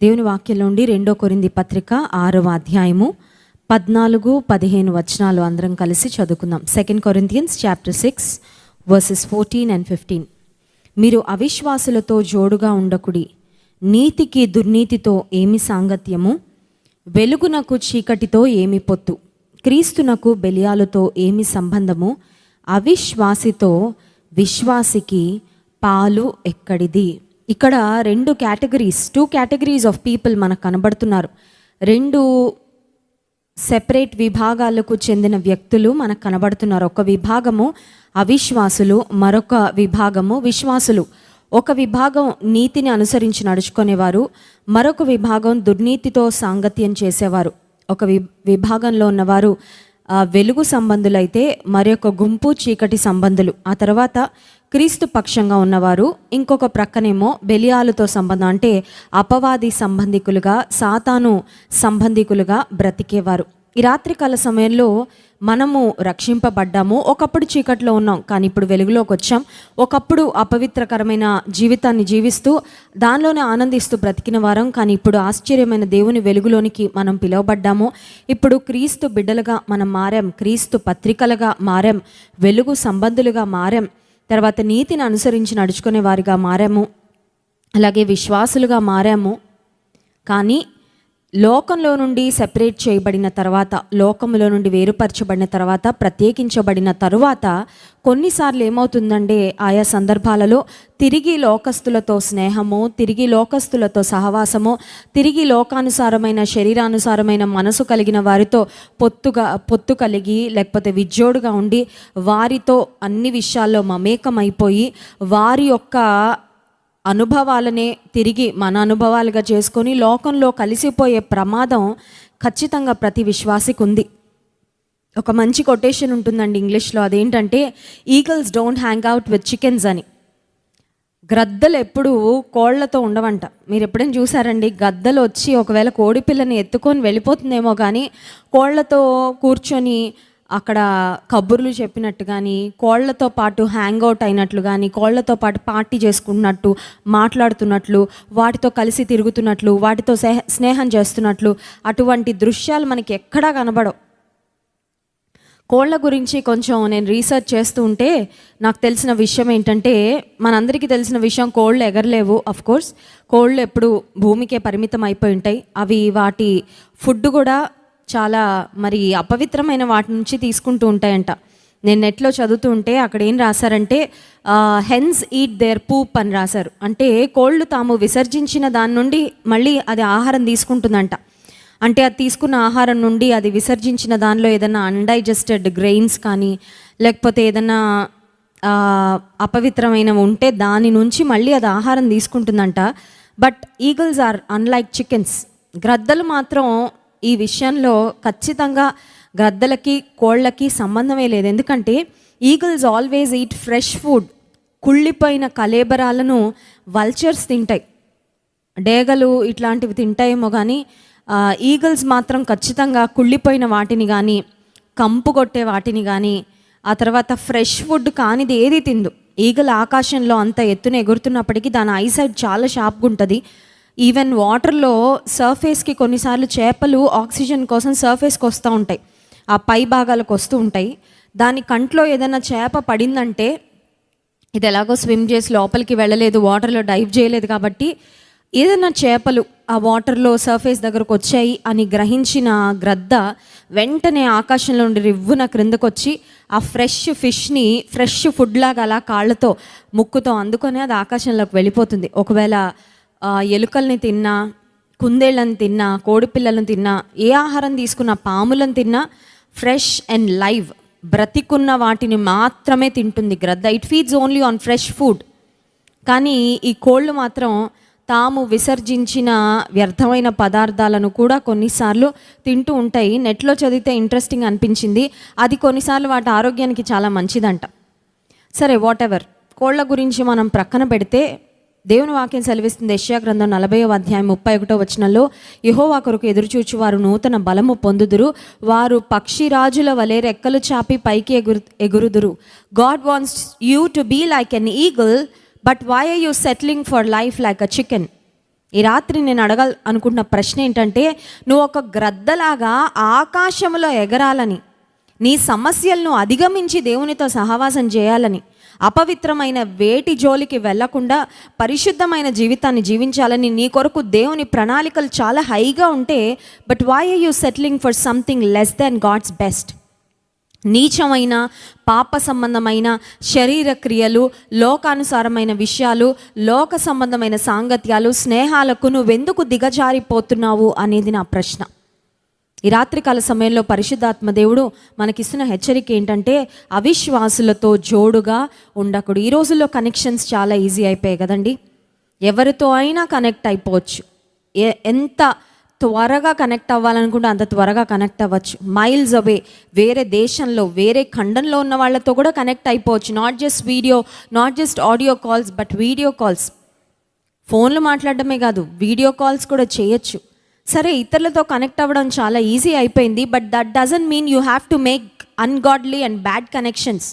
దేవుని వాక్యంలో నుండి 2 కొరింథీ పత్రిక 6వ అధ్యాయము 14-15 వచనాలు అందరం కలిసి చదువుకుందాం. 2 Corinthians chapter 6 verses 14 and 15. మీరు అవిశ్వాసులతో జోడుగా ఉండకుడి, నీతికి దుర్నీతితో ఏమి సాంగత్యము, వెలుగునకు చీకటితో ఏమి పొత్తు, క్రీస్తునకు బెలియాలతో ఏమి సంబంధము, అవిశ్వాసితో విశ్వాసికి పాలు ఎక్కడిది. ఇక్కడ 2 కేటగిరీస్ ఆఫ్ పీపుల్ మనకు కనబడుతున్నారు. 2 సెపరేట్ విభాగాలకు చెందిన వ్యక్తులు మనకు కనబడుతున్నారు. ఒక విభాగము అవిశ్వాసులు, మరొక విభాగము విశ్వాసులు. ఒక విభాగం నీతిని అనుసరించి నడుచుకునేవారు, మరొక విభాగం దుర్నీతితో సాంగత్యం చేసేవారు. ఒక విభాగంలో ఉన్నవారు వెలుగు సంబంధులైతే మరొక గుంపు చీకటి సంబంధులు. ఆ తర్వాత క్రీస్తు పక్షంగా ఉన్నవారు ఇంకొక ప్రక్కనేమో బెలియాలతో సంబంధం, అంటే అపవాది సంబంధికులుగా, సాతాను సంబంధికులుగా బ్రతికేవారు. ఈ రాత్రికాల సమయంలో మనము రక్షింపబడ్డాము. ఒకప్పుడు చీకట్లో ఉన్నాం, కానీ ఇప్పుడు వెలుగులోకి వచ్చాం. ఒకప్పుడు అపవిత్రకరమైన జీవితాన్ని జీవిస్తూ దానిలోనే ఆనందిస్తూ బ్రతికిన వారం, కానీ ఇప్పుడు ఆశ్చర్యమైన దేవుని వెలుగులోనికి మనం పిలువబడ్డాము. ఇప్పుడు క్రీస్తు బిడ్డలుగా మనం మారాం, క్రీస్తు పత్రికలుగా మారాం, వెలుగు సంబంధులుగా మారాం, తర్వాత నీతిని అనుసరించి నడుచుకునే వారిగా మారాము, అలాగే విశ్వాసులుగా మారాము. కానీ లోకంలో నుండి సెపరేట్ చేయబడిన తర్వాత, లోకంలో నుండి వేరుపరచబడిన తర్వాత, ప్రత్యేకించబడిన తరువాత కొన్నిసార్లు ఏమవుతుందంటే ఆయా సందర్భాలలో తిరిగి లోకస్తులతో స్నేహము, తిరిగి లోకస్తులతో సహవాసము, తిరిగి లోకానుసారమైన శరీరానుసారమైన మనసు కలిగిన వారితో పొత్తు కలిగి, లేకపోతే విజ్జోడుగా ఉండి వారితో అన్ని విషయాల్లో మమేకమైపోయి వారి యొక్క అనుభవాలనే తిరిగి మన అనుభవాలుగా చేసుకొని లోకంలో కలిసిపోయే ప్రమాదం ఖచ్చితంగా ప్రతి విశ్వాసికి ఉంది. ఒక మంచి కొటేషన్ ఉంటుందండి ఇంగ్లీష్లో, అదేంటంటే eagles don't hang out with chickens అని. గ్రద్దలు ఎప్పుడు కోళ్లతో ఉండవంట. మీరు ఎప్పుడైనా చూసారండి? గద్దలు వచ్చి ఒకవేళ కోడి పిల్లని ఎత్తుకొని వెళ్ళిపోతుందేమో, కానీ కోళ్లతో కూర్చొని అక్కడ కబుర్లు చెప్పినట్టు కానీ, కోళ్లతో పాటు హ్యాంగ్ అవుట్ అయినట్లు కానీ, కోళ్లతో పాటు పార్టీ చేసుకున్నట్టు, మాట్లాడుతున్నట్లు, వాటితో కలిసి తిరుగుతున్నట్లు, వాటితో స్నేహం చేస్తున్నట్లు అటువంటి దృశ్యాలు మనకి ఎక్కడా కనబడవు. కోళ్ల గురించి కొంచెం నేను రీసెర్చ్ చేస్తూ ఉంటే నాకు తెలిసిన విషయం ఏంటంటే, మనందరికీ తెలిసిన విషయం, కోళ్ళు ఎగరలేవు. అఫ్కోర్స్ కోళ్ళు ఎప్పుడు భూమికే పరిమితం అయిపోయి ఉంటాయి. అవి వాటి ఫుడ్ కూడా చాలా మరి అపవిత్రమైన వాటి నుంచి తీసుకుంటూ ఉంటాయంట. నేను నెట్లో చదువుతూ ఉంటే అక్కడ ఏం రాశారంటే హెన్స్ ఈట్ దేర్ పూప్ అని రాశారు. అంటే కోళ్ళు తాము విసర్జించిన దాని నుండి మళ్ళీ అది ఆహారం తీసుకుంటుందంట. అంటే అది తీసుకున్న ఆహారం నుండి అది విసర్జించిన దానిలో ఏదైనా అన్డైజెస్టెడ్ గ్రెయిన్స్ కానీ, లేకపోతే ఏదైనా అపవిత్రమైనవి ఉంటే దాని నుంచి మళ్ళీ అది ఆహారం తీసుకుంటుందంట. But eagles are unlike chickens. గ్రద్దలు మాత్రం ఈ విషయంలో ఖచ్చితంగా గ్రద్దలకి కోళ్ళకి సంబంధమే లేదు. ఎందుకంటే eagles always eat fresh food. కుళ్ళిపోయిన కలేబరాలను వల్చర్స్ తింటాయి, డేగలు ఇట్లాంటివి తింటాయేమో, కానీ ఈగల్స్ మాత్రం ఖచ్చితంగా కుళ్ళిపోయిన వాటిని కానీ, కంపు కొట్టే వాటిని కానీ, ఆ తర్వాత ఫ్రెష్ ఫుడ్ కానిది ఏది తిందు. ఈగల్ ఆకాశంలో అంత ఎత్తున ఎగురుతున్నప్పటికీ దాని ఐసైట్ చాలా షార్ప్గా ఉంటుంది. ఈవెన్ వాటర్లో సర్ఫేస్కి కొన్నిసార్లు చేపలు ఆక్సిజన్ కోసం సర్ఫేస్కి వస్తూ ఉంటాయి, ఆ పై భాగాలకు వస్తూ ఉంటాయి. దాని కంట్లో ఏదైనా చేప పడిందంటే, ఇది ఎలాగో స్విమ్ చేసి లోపలికి వెళ్ళలేదు, వాటర్లో డైవ్ చేయలేదు, కాబట్టి ఏదైనా చేపలు ఆ వాటర్లో సర్ఫేస్ దగ్గరకు వచ్చాయి అని గ్రహించిన గ్రద్ద వెంటనే ఆకాశంలో నుండి రివ్వున క్రిందకు వచ్చి ఆ ఫ్రెష్ ఫిష్ని ఫ్రెష్ ఫుడ్ లాగా అలా కాళ్ళతో ముక్కుతో అందుకొని అది ఆకాశంలోకి వెళ్ళిపోతుంది. ఒకవేళ ఎలుకల్ని తిన్నా, కుందేళ్ళని తిన్నా, కోడిపిల్లలను తిన్నా, ఏ ఆహారం తీసుకున్నా, పాములను తిన్నా ఫ్రెష్ అండ్ లైవ్ బ్రతికున్న వాటిని మాత్రమే తింటుంది గ్రద్ద. It feeds only on fresh food. కానీ ఈ కోళ్ళు మాత్రం తాము విసర్జించిన వ్యర్థమైన పదార్థాలను కూడా కొన్నిసార్లు తింటూ ఉంటాయి. నెట్లో చదివితే ఇంట్రెస్టింగ్ అనిపించింది. అది కొన్నిసార్లు వాటి ఆరోగ్యానికి చాలా మంచిదంట. సరే, వాట్ ఎవర్. కోళ్ళ గురించి మనం ప్రక్కన పెడితే దేవుని వాక్యం సెలవిస్తుంది. యెషయా గ్రంథం 40వ అధ్యాయం 31వ వచనంలో, యెహోవా కొరకు ఎదురుచూచు వారు నూతన బలము పొందుదురు, వారు పక్షిరాజుల వలె రెక్కలు చాపి పైకి ఎగురుదురు. God wants you to be like an eagle, but why are you settling for life like a chicken? ఈ రాత్రి నేను అనుకుంటున్న ప్రశ్న ఏంటంటే, నువ్వు ఒక గ్రద్దలాగా ఆకాశంలో ఎగరాలని, నీ సమస్యలను అధిగమించి దేవునితో సహవాసం చేయాలని, అపవిత్రమైన వేటి జోలికి వెళ్లకుండా పరిశుద్ధమైన జీవితాన్ని జీవించాలని నీ కొరకు దేవుని ప్రణాళికలు చాలా హైగా ఉంటే, but why are you settling for something less than God's best? నీచమైన పాప సంబంధమైన శరీర క్రియలు, లోకానుసారమైన విషయాలు, లోక సంబంధమైన సాంగత్యాలు, స్నేహాలకు నువ్వెందుకు దిగజారిపోతున్నావు అనేది నా ప్రశ్న. ఈ రాత్రికాల సమయంలో పరిశుద్ధాత్మ దేవుడు మనకిస్తున్న హెచ్చరిక ఏంటంటే, అవిశ్వాసులతో జోడుగా ఉండకూడదు. ఈ రోజుల్లో కనెక్షన్స్ చాలా ఈజీ అయిపోయాయి కదండి. ఎవరితో అయినా కనెక్ట్ అయిపోవచ్చు. ఎంత త్వరగా కనెక్ట్ అవ్వాలనుకుంటే అంత త్వరగా కనెక్ట్ అవ్వచ్చు. మైల్స్ అవే, వేరే దేశంలో, వేరే ఖండంలో ఉన్న వాళ్ళతో కూడా కనెక్ట్ అయిపోవచ్చు. Not just video, not just audio calls, but video calls. ఫోన్లు మాట్లాడడమే కాదు, వీడియో కాల్స్ కూడా చేయొచ్చు. సరే, ఇతరులతో కనెక్ట్ అవ్వడం చాలా ఈజీ అయిపోయింది, but that doesn't mean you have to make ungodly and bad connections.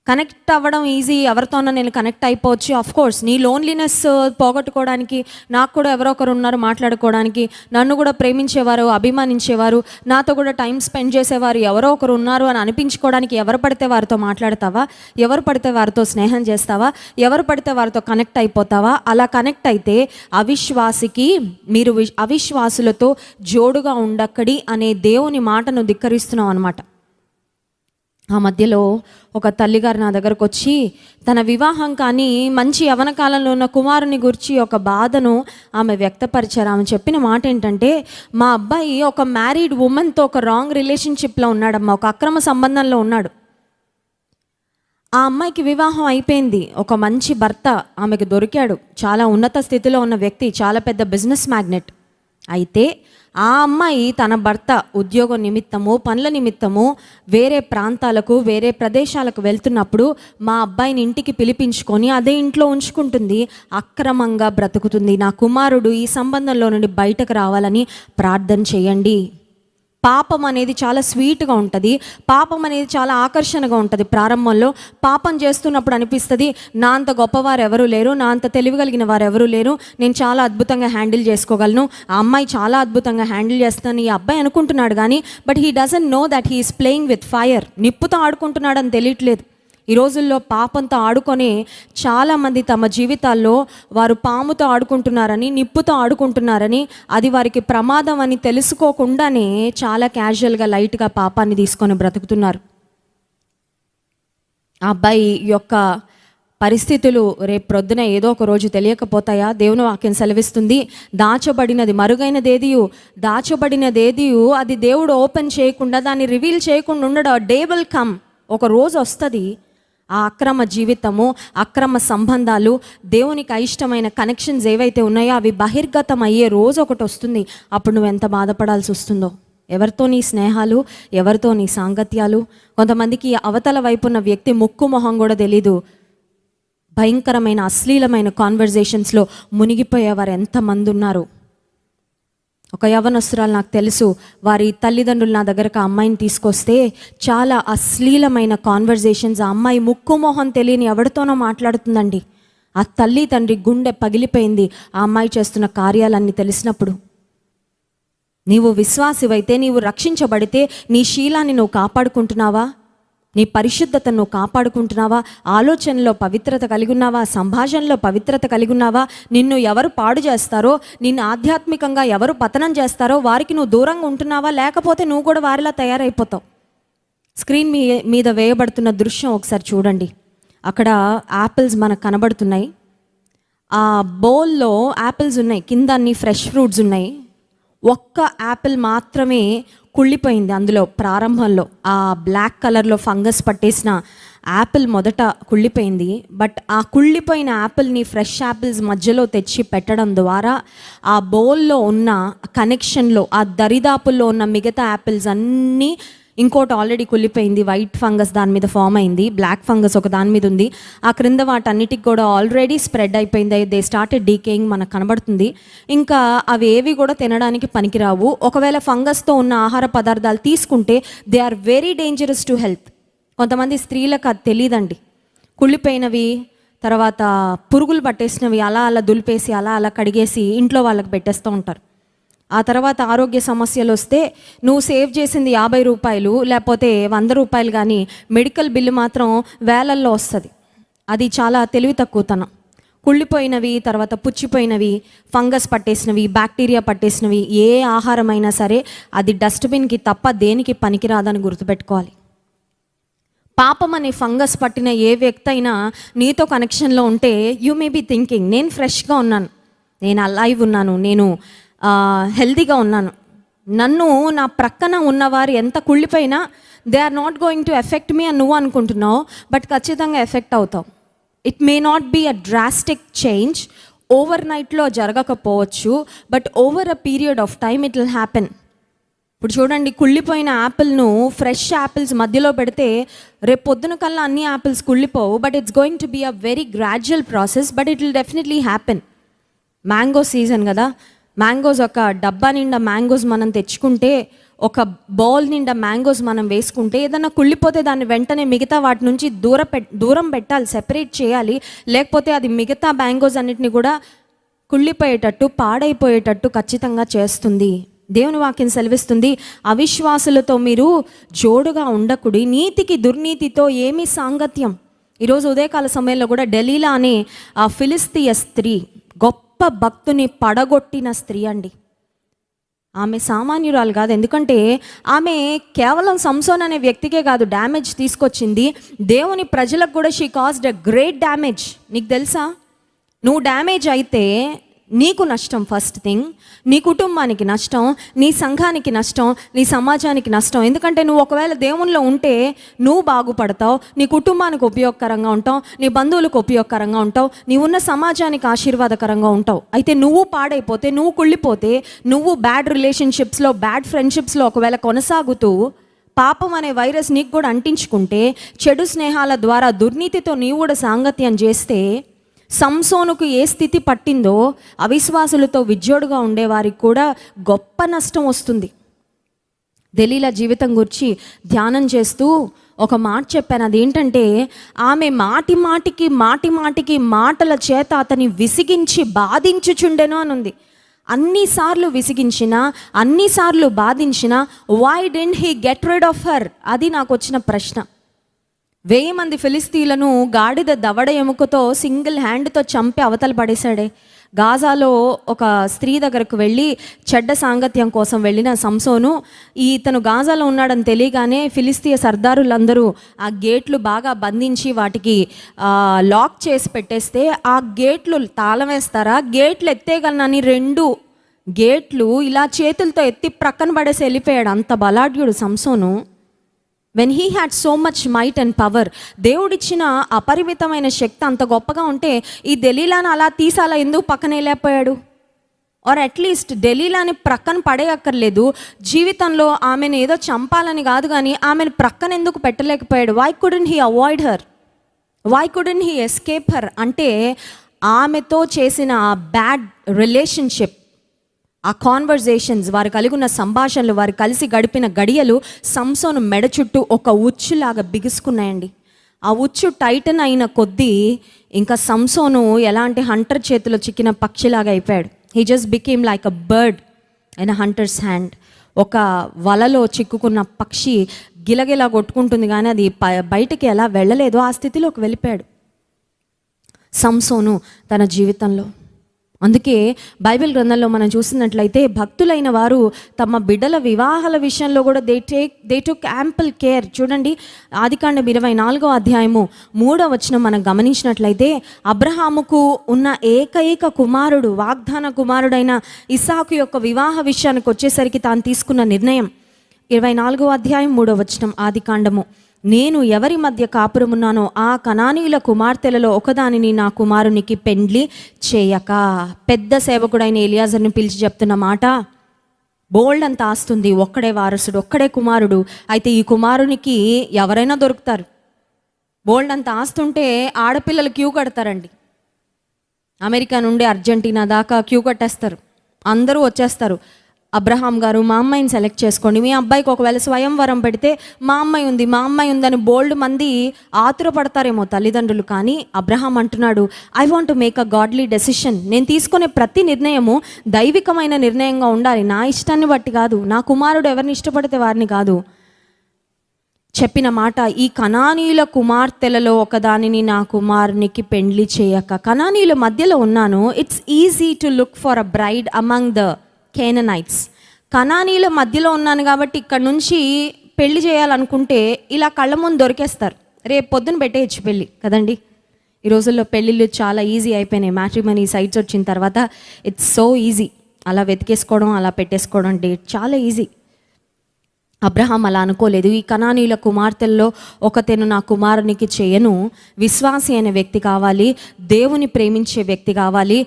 Connect అవ్వడం ఈజీ, ఎవరితోనో నేను కనెక్ట్ అయిపోవచ్చు. ఆఫ్ కోర్స్ నీ లోన్లీనెస్ పోగొట్టుకోవడానికి నాకు కూడా ఎవరో ఒకరు ఉన్నారు మాట్లాడుకోవడానికి, నన్ను కూడా ప్రేమించేవారు, అభిమానించేవారు, నాతో కూడా టైం స్పెండ్ చేసేవారు ఎవరో ఒకరు ఉన్నారు అని అనిపించుకోవడానికి ఎవరు పడితే వారితో మాట్లాడతావా? ఎవరు పడితే వారితో స్నేహం చేస్తావా? ఎవరు పడితే వారితో కనెక్ట్ అయిపోతావా? అలా కనెక్ట్ అయితే అవిశ్వాసికి మీరు అవిశ్వాసులతో జోడుగా ఉండక్కడి అనే దేవుని మాటను ధిక్కరిస్తున్నాం అన్నమాట. ఆ మధ్యలో ఒక తల్లిగారు నా దగ్గరకు వచ్చి తన వివాహం కానీ మంచి యవ్వన కాలంలో ఉన్న కుమారుని గురించి ఒక బాధను ఆమె వ్యక్తపరిచారు. ఆమె చెప్పిన మాట ఏంటంటే, మా అబ్బాయి ఒక మ్యారీడ్ ఉమెన్తో ఒక రాంగ్ రిలేషన్షిప్లో ఉన్నాడమ్మా, ఒక అక్రమ సంబంధంలో ఉన్నాడు. ఆ అమ్మాయికి వివాహం అయిపోయింది, ఒక మంచి భర్త ఆమెకు దొరికాడు, చాలా ఉన్నత స్థితిలో ఉన్న వ్యక్తి, చాలా పెద్ద బిజినెస్ మ్యాగ్నెట్. అయితే ఆ అమ్మాయి తన భర్త ఉద్యోగం నిమిత్తము, పనుల నిమిత్తము వేరే ప్రాంతాలకు, వేరే ప్రదేశాలకు వెళ్తున్నప్పుడు మా అబ్బాయిని ఇంటికి పిలిపించుకొని అదే ఇంట్లో ఉంచుకుంటుంది, అక్రమంగా బ్రతుకుతుంది. నా కుమారుడు ఈ సంబంధంలో నుండి బయటకు రావాలని ప్రార్థన చేయండి. పాపం అనేది చాలా స్వీట్గా ఉంటుంది, పాపం అనేది చాలా ఆకర్షణగా ఉంటుంది. ప్రారంభంలో పాపం చేస్తున్నప్పుడు అనిపిస్తుంది, నా అంత గొప్పవారు ఎవరు లేరు, నా అంత తెలివిగలిగిన వారు ఎవరు లేరు, నేను చాలా అద్భుతంగా హ్యాండిల్ చేసుకోగలను, ఆ అమ్మాయి చాలా అద్భుతంగా హ్యాండిల్ చేస్తాను ఈ అబ్బాయి అనుకుంటున్నాడు. కానీ but he doesn't know that he is playing with fire. నిప్పుతో ఆడుకుంటున్నాడు అని తెలియట్లేదు. ఈ రోజుల్లో పాపంతో ఆడుకొని చాలామంది తమ జీవితాల్లో వారు పాముతో ఆడుకుంటున్నారని, నిప్పుతో ఆడుకుంటున్నారని, అది వారికి ప్రమాదం అని తెలుసుకోకుండానే చాలా క్యాజువల్గా లైట్గా పాపాన్ని తీసుకొని బ్రతుకుతున్నారు. ఆ అబ్బాయి యొక్క పరిస్థితులు రేపు ప్రొద్దున ఏదో ఒక రోజు తెలియకపోతాయా? దేవుని వాక్యం సెలవిస్తుంది, దాచబడినదేదియు అది దేవుడు ఓపెన్ చేయకుండా, దాన్ని రివీల్ చేయకుండా ఉండడు. డే విల్ కమ్, ఒక రోజు వస్తుంది, ఆ అక్రమ జీవితము, అక్రమ సంబంధాలు, దేవునికి అయిష్టమైన కనెక్షన్స్ ఏవైతే ఉన్నాయో అవి బహిర్గతం అయ్యే రోజు ఒకటి వస్తుంది. అప్పుడు నువ్వు ఎంత బాధపడాల్సి వస్తుందో. ఎవరితో నీ స్నేహాలు, ఎవరితో నీ సాంగత్యాలు. కొంతమందికి అవతల వైపు ఉన్న వ్యక్తి ముక్కు మొహం కూడా తెలీదు. భయంకరమైన అశ్లీలమైన కాన్వర్జేషన్స్లో మునిగిపోయేవారు ఎంతమంది ఉన్నారు. ఒక యవ్వనస్తురాలు నాకు తెలుసు, వారి తల్లిదండ్రులు నా దగ్గరకు ఆ అమ్మాయిని తీసుకొస్తే చాలా అశ్లీలమైన కాన్వర్జేషన్స్, ఆ అమ్మాయి ముక్కు మొహం తెలియని ఎవరితోనో మాట్లాడుతుందండి. ఆ తల్లి తండ్రి గుండె పగిలిపోయింది ఆ అమ్మాయి చేస్తున్న కార్యాలన్నీ తెలిసినప్పుడు. నీవు విశ్వాసివైతే, నీవు రక్షించబడితే నీ శీలాన్ని నువ్వు కాపాడుకుంటున్నావా? నీ పరిశుద్ధతను నువ్వు కాపాడుకుంటున్నావా? ఆలోచనలో పవిత్రత కలిగి ఉన్నావా? సంభాషణలో పవిత్రత కలిగి ఉన్నావా? నిన్ను ఎవరు పాడు చేస్తారో, నిన్ను ఆధ్యాత్మికంగా ఎవరు పతనం చేస్తారో వారికి నువ్వు దూరంగా ఉంటున్నావా? లేకపోతే నువ్వు కూడా వారిలా తయారైపోతావు. స్క్రీన్ మీద వేయబడుతున్న దృశ్యం ఒకసారి చూడండి. అక్కడ యాపిల్స్ మనకు కనబడుతున్నాయి. ఆ బౌల్లో యాపిల్స్ ఉన్నాయి, కింద అన్ని ఫ్రెష్ ఫ్రూట్స్ ఉన్నాయి. ఒక్క యాపిల్ మాత్రమే కుళ్ళిపోయింది. అందులో ప్రారంభంలో ఆ బ్లాక్ కలర్లో ఫంగస్ పట్టేసిన యాపిల్ మొదట కుళ్ళిపోయింది. బట్ ఆ కుళ్ళిపోయిన యాపిల్ని ఫ్రెష్ యాపిల్స్ మధ్యలో తెచ్చి పెట్టడం ద్వారా ఆ బౌల్లో ఉన్న కనెక్షన్లో, ఆ దరిదాపుల్లో ఉన్న మిగతా యాపిల్స్ అన్నీ, ఇంకోటి ఆల్రెడీ కుళ్ళిపోయింది, వైట్ ఫంగస్ దాని మీద ఫామ్ అయింది, బ్లాక్ ఫంగస్ ఒక దాని మీద ఉంది, ఆ క్రింద వాటన్నిటికి కూడా ఆల్రెడీ స్ప్రెడ్ అయిపోయింది. దే స్టార్టెడ్ డీకేయింగ్ మనకు కనబడుతుంది. ఇంకా అవి ఏవి కూడా తినడానికి పనికిరావు. ఒకవేళ ఫంగస్తో ఉన్న ఆహార పదార్థాలు తీసుకుంటే they are very dangerous to health. కొంతమంది స్త్రీలకు అది తెలియదండి. కుళ్ళిపోయినవి తర్వాత పురుగులు పట్టేసినవి అలా అలా దులిపేసి అలా అలా కడిగేసి ఇంట్లో వాళ్ళకి పెట్టేస్తూ ఉంటారు. ఆ తర్వాత ఆరోగ్య సమస్యలు వస్తే నువ్వు సేవ్ చేసింది 50 రూపాయలు లేకపోతే 100 రూపాయలు, కానీ మెడికల్ బిల్లు మాత్రం వేలల్లో వస్తుంది. అది చాలా తెలివి తక్కువతనం. కుళ్ళిపోయినవి, తర్వాత పుచ్చిపోయినవి, ఫంగస్ పట్టేసినవి, బ్యాక్టీరియా పట్టేసినవి ఏ ఆహారమైనా సరే అది డస్ట్బిన్కి తప్ప దేనికి పనికిరాదని గుర్తుపెట్టుకోవాలి. పాపం అనే ఫంగస్ పట్టిన ఏ వ్యక్తి అయినా నీతో కనెక్షన్లో ఉంటే యూ మే బీ థింకింగ్, నేను ఫ్రెష్గా ఉన్నాను, నేను అలైవ్ ఉన్నాను, నేను హెల్తీగా ఉన్నాను, నన్ను నా ప్రక్కన ఉన్నవారు ఎంత కుళ్ళిపోయినా they are not going to affect me అని నువ్వు అనుకుంటున్నావు. బట్ ఖచ్చితంగా ఎఫెక్ట్ అవుతావు. It may not be a drastic change, over నైట్లో జరగకపోవచ్చు, but over a period of time it will happen. ఇప్పుడు చూడండి, కుళ్ళిపోయిన యాపిల్ను ఫ్రెష్ యాపిల్స్ మధ్యలో పెడితే రేపు పొద్దున కల్లా అన్ని యాపిల్స్ కుళ్ళిపోవు, but it's going to be a very gradual process, but it will definitely happen. Mango season కదా, మ్యాంగోస్ ఒక డబ్బా నిండా మ్యాంగోస్ మనం తెచ్చుకుంటే, ఒక బౌల్ నిండా మ్యాంగోస్ మనం వేసుకుంటే ఏదన్నా కుళ్ళిపోతే దాన్ని వెంటనే మిగతా వాటి నుంచి దూరం పెట్టాలి, సెపరేట్ చేయాలి. లేకపోతే అది మిగతా మ్యాంగోస్ అన్నిటిని కూడా కుళ్ళిపోయేటట్టు, పాడైపోయేటట్టు ఖచ్చితంగా చేస్తుంది. దేవుని వాక్యం సెలవిస్తుంది, అవిశ్వాసులతో మీరు జోడుగా ఉండకుడి, నీతికి దుర్నీతితో ఏమి సాంగత్యం. ఈరోజు ఉదయకాల సమయంలో కూడా డెలీలా అనే ఆ ఫిలిస్తీయ స్త్రీ, గొప్ప భక్తుని పడగొట్టిన స్త్రీ అండి. ఆమె సామాన్యురాలు కాదు. ఎందుకంటే ఆమె కేవలం సంసోన్ అనే వ్యక్తికే కాదు డ్యామేజ్ తీసుకొచ్చింది, దేవుని ప్రజలకు కూడా she caused a great damage. నీకు తెలుసా, నువ్వు డ్యామేజ్ అయితే నీకు నష్టం. ఫస్ట్ థింగ్, నీ కుటుంబానికి నష్టం, నీ సంఘానికి నష్టం, నీ సమాజానికి నష్టం. ఎందుకంటే నువ్వు ఒకవేళ దేవునిలో ఉంటే నువ్వు బాగుపడతావు, నీ కుటుంబానికి ఉపయోగకరంగా ఉంటావు, నీ బంధువులకు ఉపయోగకరంగా ఉంటావు, నీవు ఉన్న సమాజానికి ఆశీర్వాదకరంగా ఉంటావు. అయితే నువ్వు పాడైపోతే, నువ్వు కుళ్ళిపోతే, నువ్వు బ్యాడ్ రిలేషన్షిప్స్లో, బ్యాడ్ ఫ్రెండ్షిప్స్లో ఒకవేళ కొనసాగుతూ పాపం అనే వైరస్ నీకు కూడా అంటించుకుంటే, చెడు స్నేహాల ద్వారా దుర్నీతితో నీవు కూడా సాంగత్యం చేస్తే, సంసోనుకు ఏ స్థితి పట్టిందో అవిశ్వాసులతో విజ్జోడుగా ఉండేవారికి కూడా గొప్ప నష్టం వస్తుంది. దెలీలా జీవితం గురించి ధ్యానం చేస్తూ ఒక మాట చెప్పాను. అదేంటంటే, ఆమె మాటి మాటికి మాటల చేత అతని విసిగించి బాధించుచుండెను అని ఉంది. అన్నిసార్లు విసిగించినా, అన్నిసార్లు బాధించినా, why didn't he get rid of her? అది నాకు వచ్చిన ప్రశ్న. 1000 మంది ఫిలిస్తీన్లను గాడిద దవడ ఎముకతో సింగిల్ హ్యాండ్తో చంపి అవతల పడేశాడే. గాజాలో ఒక స్త్రీ దగ్గరకు వెళ్ళి చెడ్డ సాంగత్యం కోసం వెళ్ళిన సంసోను, ఇతను గాజాలో ఉన్నాడని తెలియగానే ఫిలిస్తీయ సర్దారులందరూ ఆ గేట్లు బాగా బంధించి వాటికి లాక్ చేసి పెట్టేస్తే, ఆ గేట్లు తాళం వేస్తారా, గేట్లు ఎత్తేయగలనని 2 గేట్లు ఇలా చేతులతో ఎత్తి ప్రక్కన పడేసి వెళ్ళిపోయాడు. అంత బలాఢ్యుడు Samson. When he had so much might and power, దేవుడిచ్చిన అపరిమితమైన శక్తి అంత గొప్పగా ఉంటే ఈ దెలీలాను అలా తీసి అలా ఎందుకు పక్కన వెళ్ళిపోయాడు? ఆర్ అట్లీస్ట్ దెలీలాని ప్రక్కన పడేయక్కర్లేదు, జీవితంలో ఆమెను ఏదో చంపాలని కాదు కానీ ఆమెను ప్రక్కన ఎందుకు పెట్టలేకపోయాడు? Why couldn't he avoid her? Why couldn't he escape her? అంటే ఆమెతో చేసిన ఆ బ్యాడ్ రిలేషన్షిప్, ఆ కాన్వర్జేషన్స్, వారు కలిగి ఉన్న సంభాషణలు, వారు కలిసి గడిపిన గడియలు సంసోను మెడ చుట్టూ ఒక ఉచ్చులాగా బిగుసుకున్నాయండి. ఆ ఉచ్చు టైటన్ అయిన కొద్దీ ఇంకా సంసోను ఎలాంటి హంటర్ చేతిలో చిక్కిన పక్షిలాగా అయిపోయాడు. He just became like a bird in a hunters hand. ఒక వలలో చిక్కుకున్న పక్షి గిలగిలా కొట్టుకుంటుంది కానీ అది బయటికి ఎలా వెళ్ళలేదో ఆ స్థితిలోకి వెళ్ళిపోయాడు సంసోను తన జీవితంలో. అందుకే బైబిల్ గ్రంథంలో మనం చూసినట్లయితే భక్తులైన వారు తమ బిడ్డల వివాహాల విషయంలో కూడా దే టుక్ యాంపుల్ కేర్. చూడండి, ఆదికాండం 24వ అధ్యాయము 3వ వచనం మనం గమనించినట్లయితే, అబ్రహాముకు ఉన్న ఏకైక కుమారుడు, వాగ్దాన కుమారుడైన ఇస్సాకు యొక్క వివాహ విషయానికి వచ్చేసరికి తాను తీసుకున్న నిర్ణయం. 24వ అధ్యాయం 3వ వచనం ఆదికాండము, నేను ఎవరి మధ్య కాపురమున్నానో ఆ కనానీయుల కుమార్తెలలో ఒకదానిని నా కుమారునికి పెండ్లి చేయక. పెద్ద సేవకుడైన ఎలియాజర్ని పిలిచి చెప్తున్న మాట, బోల్డ్ అంత ఆస్తుంది, ఒక్కడే వారసుడు, ఒక్కడే కుమారుడు, అయితే ఈ కుమారునికి ఎవరైనా దొరుకుతారు. బోల్డ్ అంత ఆస్తుంటే ఆడపిల్లలు క్యూ కడతారండి. అమెరికా నుండి అర్జెంటీనా దాకా క్యూ కట్టేస్తారు, అందరూ వచ్చేస్తారు. అబ్రహాం గారు మా అమ్మాయిని సెలెక్ట్ చేసుకోండి, మీ అబ్బాయికి ఒకవేళ స్వయంవరం పెడితే మా అమ్మాయి ఉందని బోల్డ్ మంది ఆతురపడతారేమో తల్లిదండ్రులు. కానీ అబ్రహాం అంటున్నాడు, I want to make a godly decision. నేను తీసుకునే ప్రతి నిర్ణయము దైవికమైన నిర్ణయంగా ఉండాలి, నా ఇష్టాన్ని బట్టి కాదు, నా కుమారుడు ఎవరిని ఇష్టపడితే వారిని కాదు. చెప్పిన మాట, ఈ కనానీయుల కుమార్తెలలో ఒకదానిని నా కుమారునికి పెండ్లి చేయక. కనానీయుల మధ్యలో ఉన్నాను. It's easy to look for a bride among the Canaanites. కనానీయుల మధ్యలో ఉన్నాను కాబట్టి ఇక్కడ నుంచి పెళ్లి చేయాలనుకుంటే ఇలా కళ్ళ ముందు దొరికేస్తారు, రేపు పొద్దున పెట్టేయచ్చు పెళ్ళి కదండి. ఈ రోజుల్లో పెళ్ళిళ్ళు చాలా ఈజీ అయిపోయినాయి. మ్యాట్రిమనీ సైట్స్ వచ్చిన తర్వాత ఇట్స్ సో ఈజీ, అలా వెతికేసుకోవడం, అలా పెట్టేసుకోవడం, డేట్ చాలా ఈజీ. అబ్రహాం అలా అనుకోలేదు. ఈ కనానీయుల కుమార్తెల్లో ఒకతెను నా కుమారునికి చేయను. విశ్వాసి అయిన వ్యక్తి కావాలి, దేవుని ప్రేమించే వ్యక్తి కావాలి,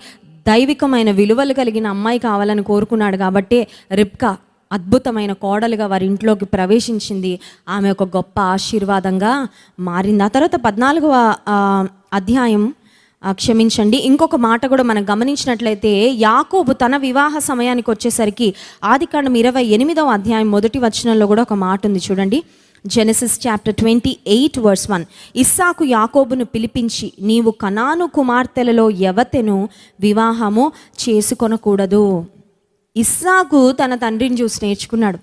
దైవికమైన విలువలు కలిగిన అమ్మాయి కావాలని కోరుకున్నాడు. కాబట్టి రిబ్కా అద్భుతమైన కోడలుగా వారి ఇంట్లోకి ప్రవేశించింది. ఆమె ఒక గొప్ప ఆశీర్వాదంగా మారింది. ఆ తర్వాత 14వ అధ్యాయం క్షమించండి, ఇంకొక మాట కూడా మనం గమనించినట్లయితే, యాకోబు తన వివాహ సమయానికి వచ్చేసరికి ఆదికాండం 28వ అధ్యాయం 1వ వచనంలో కూడా ఒక మాట ఉంది చూడండి. Genesis chapter 28 verse 1. ఇస్సాకు యాకోబును పిలిపించి, నీవు కనాను కుమార్తెలలో ఎవతెను వివాహము చేసుకొనకూడదు. ఇస్సాకు తన తండ్రిని చూసి నేర్చుకున్నాడు.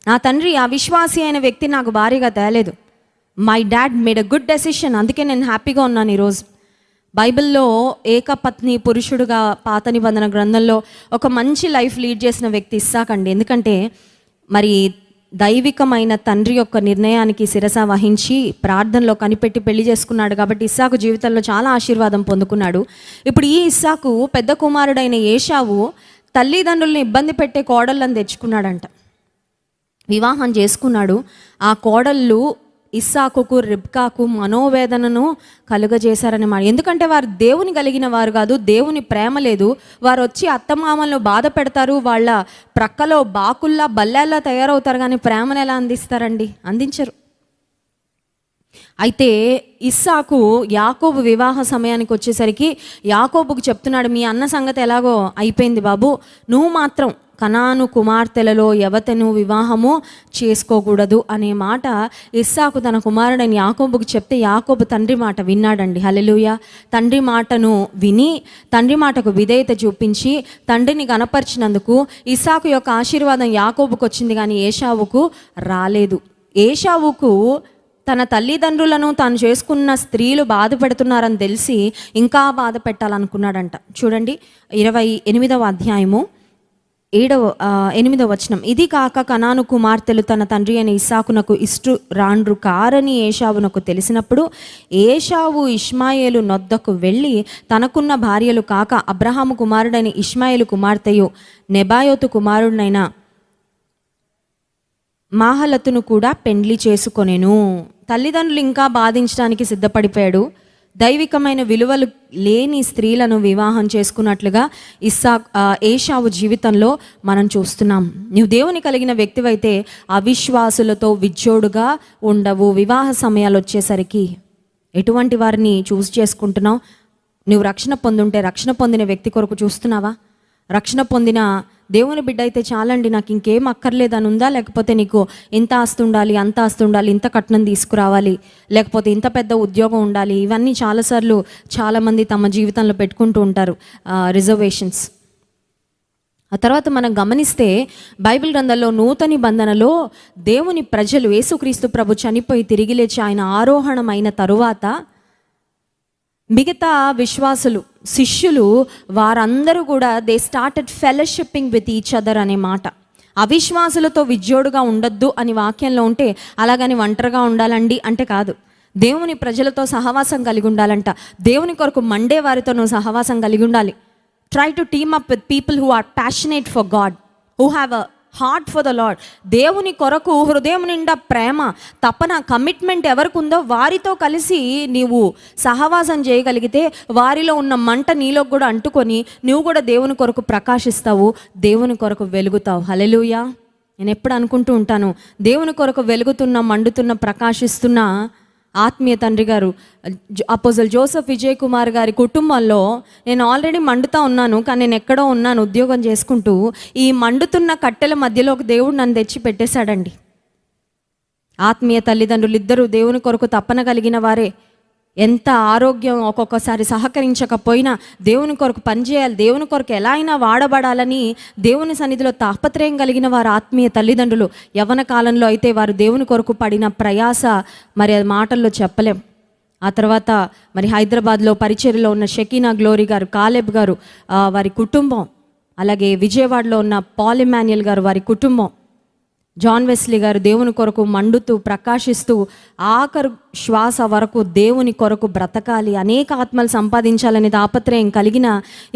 నా తండ్రి అవిశ్వాసి అయిన వ్యక్తి నాకు భార్యగా తేలేదు. My dad made a good decision, అందుకే నేను హ్యాపీగా ఉన్నాను ఈరోజు. బైబిల్లో ఏకపత్ని పురుషుడుగా పాత నిబంధన గ్రంథంలో ఒక మంచి లైఫ్ లీడ్ చేసిన వ్యక్తి ఇస్సాకండి. ఎందుకంటే మరి దైవికమైన తండ్రి యొక్క నిర్ణయానికి శిరస వహించి ప్రార్థనలో కనిపెట్టి పెళ్లి చేసుకున్నాడు. కాబట్టి ఇస్సాకు జీవితంలో చాలా ఆశీర్వాదం పొందుకున్నాడు. ఇప్పుడు ఈ ఇస్సాకు పెద్ద కుమారుడైన ఏశావు తల్లిదండ్రుల్ని ఇబ్బంది పెట్టే కోడళ్ళని తెచ్చుకున్నాడంట, వివాహం చేసుకున్నాడు. ఆ కోడళ్ళు ఇస్సాకుకు రిబ్కాకు మనోవేదనను కలుగజేశారన్నమాట. ఎందుకంటే వారు దేవుని కలిగిన వారు కాదు, దేవుని ప్రేమ లేదు. వారు వచ్చి అత్తమామలను బాధ పెడతారు, వాళ్ళ ప్రక్కలో బాకుల్లా బల్లేల్లా తయారవుతారు, కానీ ప్రేమను ఎలా అందిస్తారండి? అందించరు. అయితే ఇస్సాకు యాకోబు వివాహ సమయానికి వచ్చేసరికి యాకోబుకు చెప్తున్నాడు, మీ అన్న సంగతి ఎలాగో అయిపోయింది బాబు, నువ్వు మాత్రం కనాను కుమార్తెలలో ఎవతను వివాహము చేసుకోకూడదు అనే మాట ఇస్సాకు తన కుమారుడైన యాకోబుకు చెప్తే యాకోబు తండ్రి మాట విన్నాడండి. హల్లెలూయా. తండ్రి మాటను విని తండ్రి మాటకు విధేయత చూపించి తండ్రిని గనపరిచినందుకు ఇస్సాకు యొక్క ఆశీర్వాదం యాకోబుకు వచ్చింది, కానీ ఏశావుకు రాలేదు. ఏశావుకు తన తల్లిదండ్రులను తాను చేసుకున్న స్త్రీలు బాధ పెడుతున్నారని తెలిసి ఇంకా బాధ పెట్టాలనుకున్నాడంట. చూడండి 28వ అధ్యాయము 8వ వచనం. ఇది కాక కనాను కుమార్తెలు తన తండ్రి అయిన ఇస్సాకునకు రాండ్రు కారని ఏశావునకు తెలిసినప్పుడు ఏశావు ఇష్మాయేలు నొద్దకు వెళ్ళి తనకున్న భార్యలు కాక అబ్రహాము కుమారుడైన ఇష్మాయేలు కుమార్తెయు నెబాయోతు కుమారుడైన మాహలతును కూడా పెండ్లి చేసుకొనెను. తల్లిదండ్రులు ఇంకా బాధించడానికి సిద్ధపడిపోయాడు. దైవికమైన విలువలు లేని స్త్రీలను వివాహం చేసుకున్నట్లుగా ఏశావు జీవితంలో మనం చూస్తున్నాం. నువ్వు దేవుని కలిగిన వ్యక్తివైతే అవిశ్వాసులతో విజ్జోడుగా ఉండవు. వివాహ సమయాలు వచ్చేసరికి ఎటువంటి వారిని చూస్ చేసుకుంటున్నావు? నువ్వు రక్షణ పొందుంటే రక్షణ పొందిన వ్యక్తి కొరకు చూస్తున్నావా? రక్షణ పొందిన దేవుని బిడ్డ అయితే చాలండి, నాకు ఇంకేం అక్కర్లేదని ఉందా? లేకపోతే నీకు ఇంత ఆస్తి ఉండాలి, అంత ఆస్తి ఉండాలి, ఇంత కట్నం తీసుకురావాలి, లేకపోతే ఇంత పెద్ద ఉద్యోగం ఉండాలి, ఇవన్నీ చాలాసార్లు చాలామంది తమ జీవితంలో పెట్టుకుంటూ ఉంటారు రిజర్వేషన్స్. ఆ తర్వాత మనం గమనిస్తే బైబిల్ గ్రంథంలో నూతన నిబంధనలో దేవుని ప్రజలు యేసుక్రీస్తు ప్రభు చనిపోయి తిరిగి లేచి ఆయన ఆరోహణమైన తరువాత మిగతా విశ్వాసులు శిష్యులు వారందరూ కూడా they started fellowshipping with each other అనే మాట. అవిశ్వాసులతో విజ్జోడుగా ఉండొద్దు అని వాక్యంలో ఉంటే అలాగని ఒంటరిగా ఉండాలండి అంటే కాదు. దేవుని ప్రజలతో సహవాసం కలిగి ఉండాలంట. దేవుని కొరకు మండే వారితో నువ్వు సహవాసం కలిగి ఉండాలి. Try to team up with people who are passionate for God, who have a heart for the lord. దేవుని కొరకు హృదయం నిండా ప్రేమ, తపన, కమిట్మెంట్ ఎవరికి ఉందో వారితో కలిసి నీవు సహవాసం చేయగలిగితే వారిలో ఉన్న మంట నీలో కూడా అంటుకొని నువ్వు కూడా దేవుని కొరకు ప్రకాశిస్తావు, దేవుని కొరకు వెలుగుతావు. హల్లెలూయా. నేను ఎప్పుడు అనుకుంటూ ఉంటాను, దేవుని కొరకు వెలుగుతున్న, మండుతున్న, ప్రకాశిస్తున్న ఆత్మీయ తండ్రి గారు అపోజిల్ జోసెఫ్ విజయ్ కుమార్ గారి కుటుంబంలో నేను ఆల్రెడీ మండుతా ఉన్నాను, కానీ నేను ఎక్కడో ఉన్నాను ఉద్యోగం చేసుకుంటూ. ఈ మండుతున్న కట్టెల మధ్యలో ఒక దేవుడు నన్ను తెచ్చి పెట్టేశాడండి. ఆత్మీయ తల్లిదండ్రులు ఇద్దరు దేవుని కొరకు తపన కలిగిన వారే. ఎంత ఆరోగ్యం ఒక్కొక్కసారి సహకరించకపోయినా దేవుని కొరకు పనిచేయాలి, దేవుని కొరకు ఎలా అయినా వాడబడాలని దేవుని సన్నిధిలో తాపత్రయం కలిగిన వారు ఆత్మీయ తల్లిదండ్రులు. యవ్వన కాలంలో అయితే వారు దేవుని కొరకు పడిన ప్రయాస మరి అది మాటల్లో చెప్పలేం. ఆ తర్వాత మరి హైదరాబాద్లో పరిచర్యలో ఉన్న షకీనా గ్లోరీ గారు, కాలెబ్ గారు వారి కుటుంబం, అలాగే విజయవాడలో ఉన్న పాల్ ఇమాన్యుయల్ గారు వారి కుటుంబం, జాన్ వెస్లీ గారు దేవుని కొరకు మండుతూ ప్రకాశిస్తూ ఆఖరు శ్వాస వరకు దేవుని కొరకు బ్రతకాలి, అనేక ఆత్మలు సంపాదించాలనే తాపత్రయం కలిగిన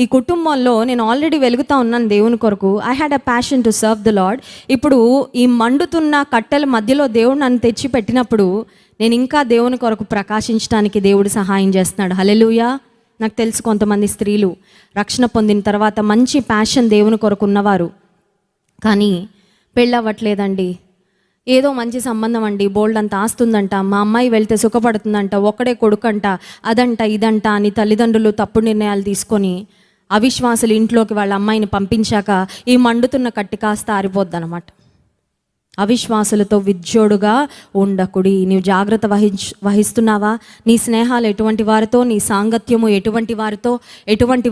ఈ కుటుంబంలో నేను ఆల్రెడీ వెలుగుతూ ఉన్నాను దేవుని కొరకు. I had a passion to serve the lord. ఇప్పుడు ఈ మండుతున్న కట్టెల మధ్యలో దేవుడు నన్ను తెచ్చి పెట్టినప్పుడు నేను ఇంకా దేవుని కొరకు ప్రకాశించడానికి దేవుడు సహాయం చేస్తున్నాడు. హల్లెలూయా. నాకు తెలుసు కొంతమంది స్త్రీలు రక్షణ పొందిన తర్వాత మంచి ప్యాషన్ దేవుని కొరకు ఉన్నవారు, కానీ పెళ్ళవ్వట్లేదండి. ఏదో మంచి సంబంధం అండి, బోల్డ్ అంత ఆస్తుందంట, మా అమ్మాయి వెళ్తే సుఖపడుతుందంట, ఒక్కడే కొడుకంట, అదంట ఇదంట అని తల్లిదండ్రులు తప్పుడు నిర్ణయాలు తీసుకొని అవిశ్వాసులు ఇంట్లోకి వాళ్ళ అమ్మాయిని పంపించాక ఈ మండుతున్న కట్టి కాస్త ఆరిపోద్దనమాట. అవిశ్వాసులతో విజ్జోడుగా ఉండకుడి. నీవు జాగ్రత్త వహిస్తున్నావా? నీ స్నేహాలు ఎటువంటి వారితో, నీ సాంగత్యము ఎటువంటి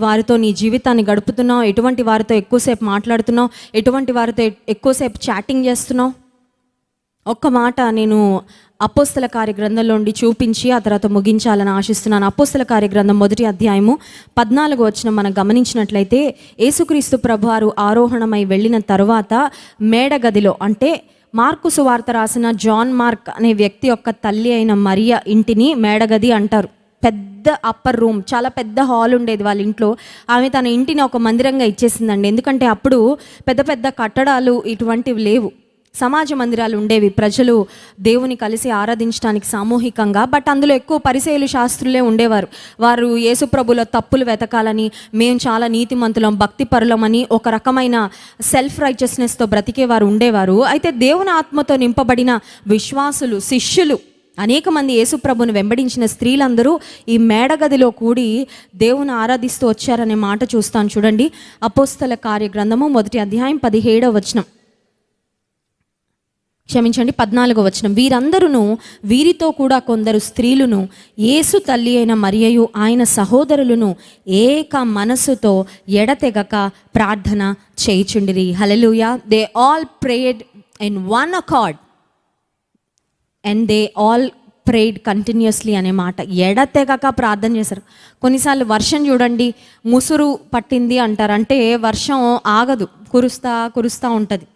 వారితో నీ జీవితాన్ని గడుపుతున్నావు, ఎటువంటి వారితో ఎక్కువసేపు మాట్లాడుతున్నావు, ఎటువంటి వారితో ఎక్కువసేపు చాటింగ్ చేస్తున్నావు. ఒక్క మాట నేను అపోస్తల కార్యగ్రంథంలో నుండి చూపించి ఆ తర్వాత ముగించాలని ఆశిస్తున్నాను. అపోస్తల కార్యగ్రంథం 1వ అధ్యాయము 14వ వచనం మనం గమనించినట్లయితే, యేసుక్రీస్తు ప్రభువారు ఆరోహణమై వెళ్ళిన తరువాత మేడగదిలో, అంటే మార్కు సువార్త రాసిన జాన్ మార్క్ అనే వ్యక్తి యొక్క తల్లి అయిన మరియ ఇంటిని మేడగది అంటారు. పెద్ద అప్పర్ రూమ్, చాలా పెద్ద హాల్ ఉండేది వాళ్ళ ఇంట్లో. ఆమె తన ఇంటిని ఒక మందిరంగా ఇచ్చేసిందండి. ఎందుకంటే అప్పుడు పెద్ద పెద్ద కట్టడాలు ఇటువంటివి లేవు, సమాజ మందిరాలు ఉండేవి, ప్రజలు దేవుని కలిసి ఆరాధించడానికి సామూహికంగా. బట్ అందులో ఎక్కువ పరిసయ్యులు, శాస్త్రులే ఉండేవారు. వారు యేసుప్రభుల తప్పులు వెతకాలని, మేము చాలా నీతిమంతులం, భక్తిపరులమని ఒక రకమైన సెల్ఫ్ రైచియస్నెస్తో బ్రతికేవారు ఉండేవారు. అయితే దేవుని ఆత్మతో నింపబడిన విశ్వాసులు, శిష్యులు, అనేక మంది యేసుప్రభుని వెంబడించిన స్త్రీలందరూ ఈ మేడగదిలో కూడి దేవుని ఆరాధిస్తూ వచ్చారనే మాట చూస్తాను. చూడండి, అపోస్తల కార్యగ్రంథము 1వ అధ్యాయం 17వ వచనం, 14వ వచనం. వీరందరూ వీరితో కూడా కొందరు స్త్రీలను, యేసు తల్లి అయిన మరియయు ఆయన సహోదరులను ఏక మనస్సుతో ఎడతెగక ప్రార్థన చేయుచుండిరి. Hallelujah. They all prayed in one accord and they all prayed continuously అనే మాట. ఎడతెగక ప్రార్థన చేశారు. కొన్నిసార్లు వర్షం చూడండి, ముసురు పట్టింది అంటారు, అంటే వర్షం ఆగదు, కురుస్తూ ఉంటుంది.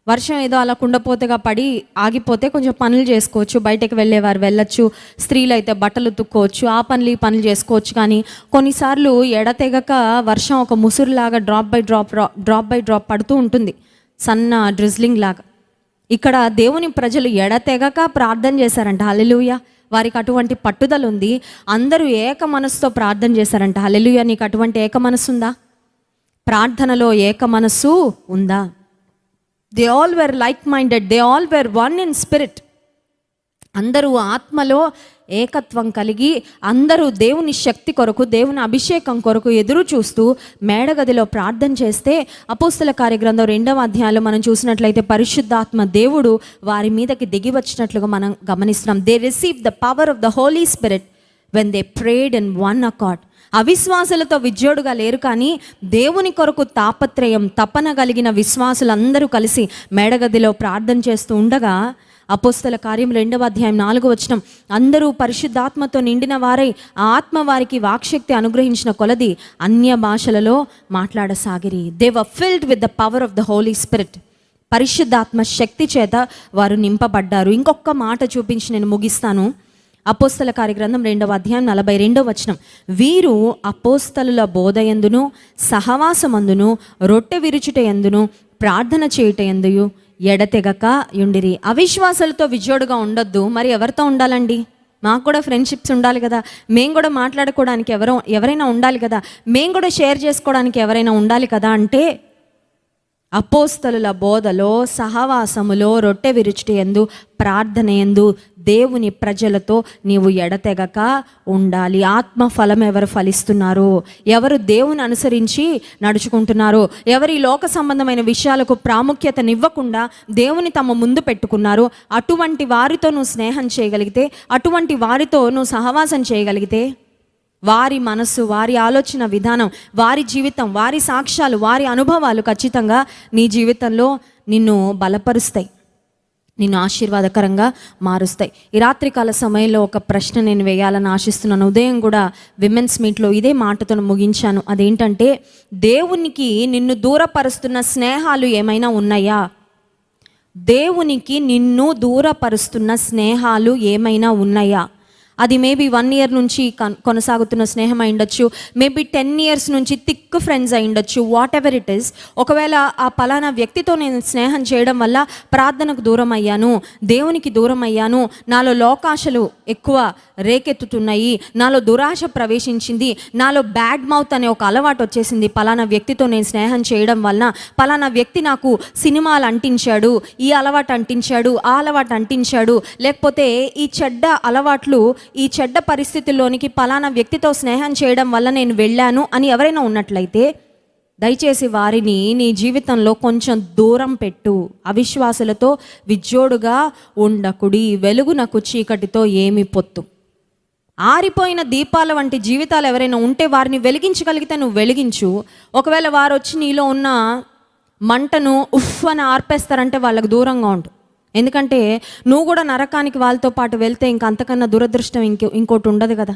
వర్షం ఏదో అలా కుండపోతగా పడి ఆగిపోతే కొంచెం పనులు చేసుకోవచ్చు, బయటకు వెళ్ళేవారు వెళ్ళొచ్చు, స్త్రీలు అయితే బట్టలు ఉతుక్కోవచ్చు, ఆ పనులు ఈ పనులు చేసుకోవచ్చు. కానీ కొన్నిసార్లు ఎడతెగక వర్షం ఒక ముసురులాగా డ్రాప్ బై డ్రాప్ పడుతూ ఉంటుంది, సన్న డ్రిజ్లింగ్ లాగా. ఇక్కడ దేవుని ప్రజలు ఎడతెగక ప్రార్థన చేశారంట. హల్లెలూయా. వారికి అటువంటి పట్టుదల ఉంది. అందరూ ఏక మనస్సుతో ప్రార్థన చేశారంట. హల్లెలూయా. నీకు అటువంటి ఏక మనస్సు ఉందా? ప్రార్థనలో ఏక మనస్సు ఉందా? They all were like-minded. They all were one in spirit. అందరూ ఆత్మలో ఏకత్వం కలిగి, అందరూ దేవుని శక్తి కొరకు, దేవుని అభిషేకం కొరకు ఎదురు చూస్తూ మేడగదిలో ప్రార్థన చేస్తే, అపోస్తల కార్యగ్రంథం 2వ అధ్యాయంలో మనం చూసినట్లయితే పరిశుద్ధాత్మ దేవుడు వారి మీదకి దిగి వచ్చినట్లుగా మనం గమనిస్తున్నాం. They received the power of the Holy Spirit when they prayed in one accord. అవిశ్వాసులతో విజ్జోడుగా లేరు, కానీ దేవుని కొరకు తాపత్రయం, తపన కలిగిన విశ్వాసులందరూ కలిసి మేడగదిలో ప్రార్థన చేస్తూ ఉండగా, అపోస్తల కార్యం 2వ అధ్యాయం 4వ వచనం, అందరూ పరిశుద్ధాత్మతో నిండిన వారై ఆ ఆత్మ వారికి వాక్శక్తి అనుగ్రహించిన కొలది అన్య భాషలలో మాట్లాడసాగిరి. They were filled with the power of the Holy Spirit. పరిశుద్ధాత్మ శక్తి చేత వారు నింపబడ్డారు. ఇంకొక మాట చూపించి నేను ముగిస్తాను. అపోస్తల కార్యగ్రంథం 2వ అధ్యాయం 42వ వచనం, వీరు అపోస్తలుల బోధయందును, సహవాసమందును, రొట్టె విరుచుటయందును, ప్రార్థన చేయుటయందును ఎడతెగక యుండిరి. అవిశ్వాసాలతో విజోడుగా ఉండొద్దు. మరి ఎవరితో ఉండాలండి? మాకు కూడా ఫ్రెండ్షిప్స్ ఉండాలి కదా, మేము కూడా మాట్లాడుకోవడానికి ఎవరైనా ఉండాలి కదా, మేము కూడా షేర్ చేసుకోవడానికి ఎవరైనా ఉండాలి కదా. అంటే అపోస్తలుల బోధలో, సహవాసములో, రొట్టె విరుచుట యందు, ప్రార్థన యందు దేవుని ప్రజలతో నీవు ఎడతెగక ఉండాలి. ఆత్మ ఫలం ఎవరు ఫలిస్తున్నారో, ఎవరు దేవుని అనుసరించి నడుచుకుంటున్నారో, ఎవరు ఈ లోక సంబంధమైన విషయాలకు ప్రాముఖ్యతనివ్వకుండా దేవుని తమ ముందు పెట్టుకున్నారో, అటువంటి వారితో నువ్వు స్నేహం చేయగలిగితే, అటువంటి వారితో నువ్వు సహవాసం చేయగలిగితే, వారి మనసు, వారి ఆలోచన విధానం, వారి జీవితం, వారి సాక్ష్యాలు, వారి అనుభవాలు ఖచ్చితంగా నీ జీవితంలో నిన్ను బలపరుస్తాయి, నిన్ను ఆశీర్వాదకరంగా మారుస్తాయి. ఈ రాత్రికాల సమయంలో ఒక ప్రశ్న నేను వేయాలని ఆశిస్తున్నాను. ఉదయం కూడా విమెన్స్ మీట్లో ఇదే మాటతో ముగించాను. అదేంటంటే, దేవునికి నిన్ను దూరపరుస్తున్న స్నేహాలు ఏమైనా ఉన్నాయా? దేవునికి నిన్ను దూరపరుస్తున్న స్నేహాలు ఏమైనా ఉన్నాయా? అది మేబీ 1 year నుంచి కొనసాగుతున్న స్నేహం అయి ఉండొచ్చు, మేబీ 10 years నుంచి థిక్ ఫ్రెండ్స్ అయి ఉండొచ్చు. వాట్ ఎవర్ ఇట్ ఈస్, ఒకవేళ ఆ పలానా వ్యక్తితో నేను స్నేహం చేయడం వల్ల ప్రార్థనకు దూరం అయ్యాను, దేవునికి దూరం అయ్యాను, నాలో లోకాశలు ఎక్కువ రేకెత్తుతున్నాయి, నాలో దురాశ ప్రవేశించింది, నాలో బ్యాడ్ మౌత్ అనే ఒక అలవాటు వచ్చేసింది, పలానా వ్యక్తితో నేను స్నేహం చేయడం వలన పలానా వ్యక్తి నాకు సినిమాలు అంటించాడు, ఈ అలవాటు అంటించాడు, ఆ అలవాటు అంటించాడు, లేకపోతే ఈ చెడ్డ అలవాట్లు, ఈ చెడ్డ పరిస్థితుల్లోనికి పలానా వ్యక్తితో స్నేహం చేయడం వల్ల నేను వెళ్ళాను అని ఎవరైనా ఉన్నట్లయితే, దయచేసి వారిని నీ జీవితంలో కొంచెం దూరం పెట్టు. అవిశ్వాసులతో విజ్జోడుగా ఉండకుడి. వెలుగునకు చీకటితో ఏమి పొత్తు. ఆరిపోయిన దీపాల వంటి జీవితాలు ఎవరైనా ఉంటే వారిని వెలిగించగలిగితే నువ్వు వెలిగించు. ఒకవేళ వారు వచ్చి నీలో ఉన్న మంటను ఉఫ్ అని ఆర్పేస్తారంటే వాళ్ళకు దూరంగా ఉండు. ఎందుకంటే నువ్వు కూడా నరకానికి వాళ్ళతో పాటు వెళ్తే ఇంక అంతకన్నా దురదృష్టం ఇంకోటి ఉండదు కదా.